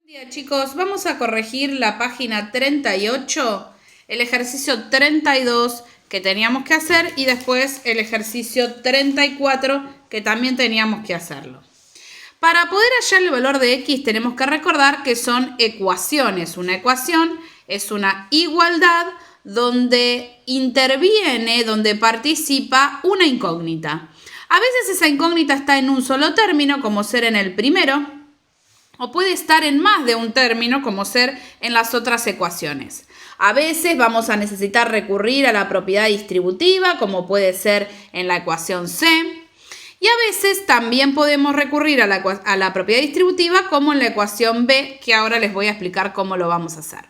Buen día, chicos, vamos a corregir la página 38, el ejercicio 32 que teníamos que hacer y después el ejercicio 34 que también teníamos que hacerlo. Para poder hallar el valor de x tenemos que recordar que son ecuaciones. Una ecuación es una igualdad donde interviene, donde participa una incógnita. A veces esa incógnita está en un solo término, como ser en el primero, o puede estar en más de un término, como ser en las otras ecuaciones. A veces vamos a necesitar recurrir a la propiedad distributiva, como puede ser en la ecuación C. Y a veces también podemos recurrir a la propiedad distributiva, como en la ecuación B, que ahora les voy a explicar cómo lo vamos a hacer.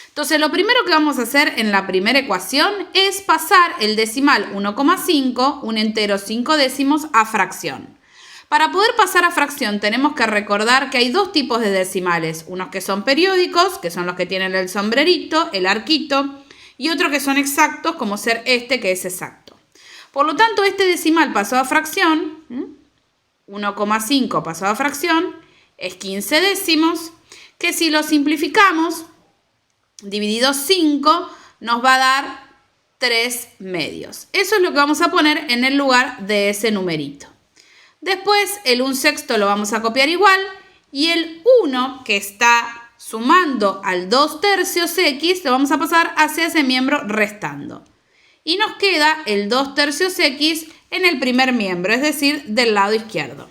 Entonces, lo primero que vamos a hacer en la primera ecuación es pasar el decimal 1,5, un entero 5 décimos, a fracción. Para poder pasar a fracción tenemos que recordar que hay dos tipos de decimales, unos que son periódicos, que son los que tienen el sombrerito, el arquito, y otros que son exactos, como ser este que es exacto. Por lo tanto, este decimal pasó a fracción, 1,5 pasó a fracción, es 15 décimos, que si lo simplificamos, dividido 5, nos va a dar 3 medios. Eso es lo que vamos a poner en el lugar de ese numerito. Después el 1/6 lo vamos a copiar igual y el 1 que está sumando al 2/3 x lo vamos a pasar hacia ese miembro restando. Y nos queda el 2/3 x en el primer miembro, es decir, del lado izquierdo.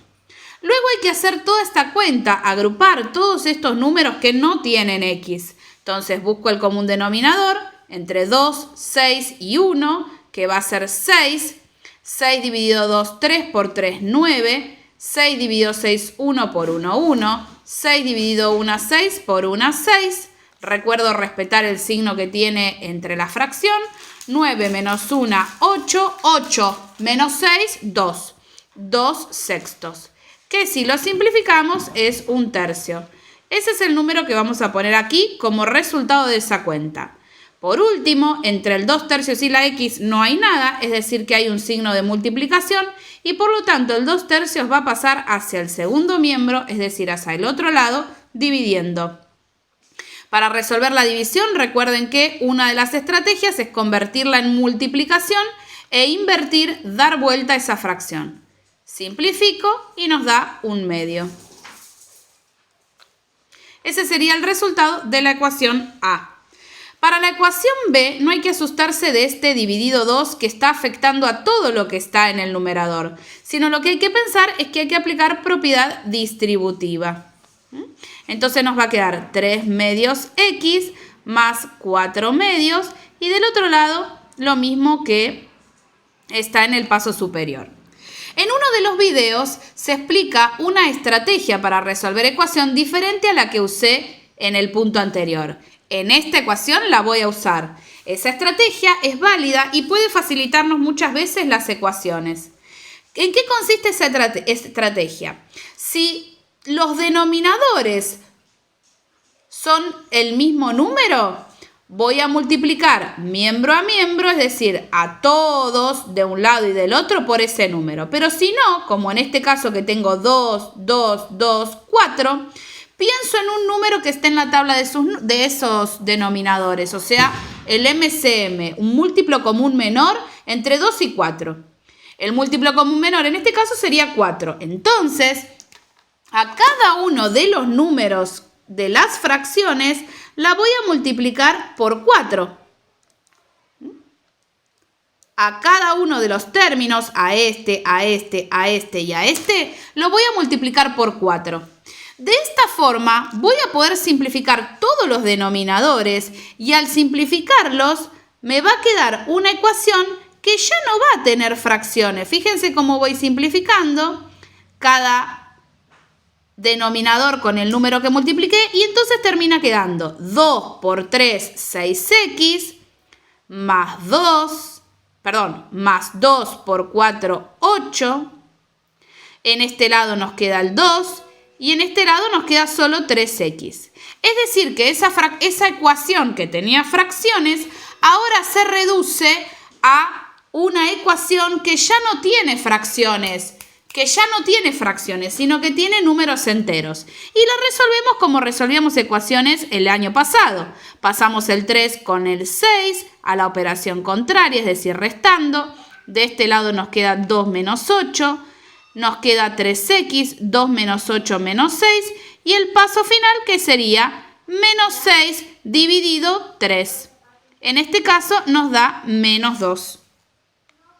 Luego hay que hacer toda esta cuenta, agrupar todos estos números que no tienen x. Entonces busco el común denominador entre 2, 6 y 1, que va a ser 6. 6 dividido 2, 3 por 3, 9. 6 dividido 6, 1 por 1, 1. 6 dividido 1, 6 por 1, 6. Recuerdo respetar el signo que tiene entre la fracción. 9 menos 1, 8. 8 menos 6, 2. 2/6. Que si lo simplificamos es 1/3. Ese es el número que vamos a poner aquí como resultado de esa cuenta. Por último, entre el 2/3 y la x no hay nada, es decir que hay un signo de multiplicación y por lo tanto el 2/3 va a pasar hacia el segundo miembro, es decir, hacia el otro lado, dividiendo. Para resolver la división, recuerden que una de las estrategias es convertirla en multiplicación e invertir, dar vuelta a esa fracción. Simplifico y nos da 1 medio. Ese sería el resultado de la ecuación A. Para la ecuación B no hay que asustarse de este dividido 2 que está afectando a todo lo que está en el numerador, sino lo que hay que pensar es que hay que aplicar propiedad distributiva. Entonces nos va a quedar 3 medios x más 4 medios y del otro lado lo mismo que está en el paso superior. En uno de los videos se explica una estrategia para resolver ecuación diferente a la que usé en el punto anterior. En esta ecuación la voy a usar. Esa estrategia es válida y puede facilitarnos muchas veces las ecuaciones. ¿En qué consiste esa estrategia? Si los denominadores son el mismo número, voy a multiplicar miembro a miembro, es decir, a todos de un lado y del otro por ese número. Pero si no, como en este caso que tengo 2, 2, 2, 4, pienso en un número que esté en la tabla de esos denominadores, o sea, el MCM, un múltiplo común menor entre 2 y 4. El múltiplo común menor en este caso sería 4. Entonces, a cada uno de los números de las fracciones la voy a multiplicar por 4. A cada uno de los términos, a este, a este, a este y a este, lo voy a multiplicar por 4. De esta forma voy a poder simplificar todos los denominadores y al simplificarlos me va a quedar una ecuación que ya no va a tener fracciones. Fíjense cómo voy simplificando cada denominador con el número que multipliqué y entonces termina quedando 2 por 3, 6x, más 2 por 4, 8. En este lado nos queda el 2. Y en este lado nos queda solo 3x. Es decir, que esa ecuación que tenía fracciones ahora se reduce a una ecuación que ya no tiene fracciones, que ya no tiene fracciones, sino que tiene números enteros. Y lo resolvemos como resolvíamos ecuaciones el año pasado. Pasamos el 3 con el 6 a la operación contraria, es decir, restando. De este lado nos queda 2 menos 8, nos queda 3x, 2 menos 8 menos 6, y el paso final que sería menos 6 dividido 3. En este caso nos da menos 2.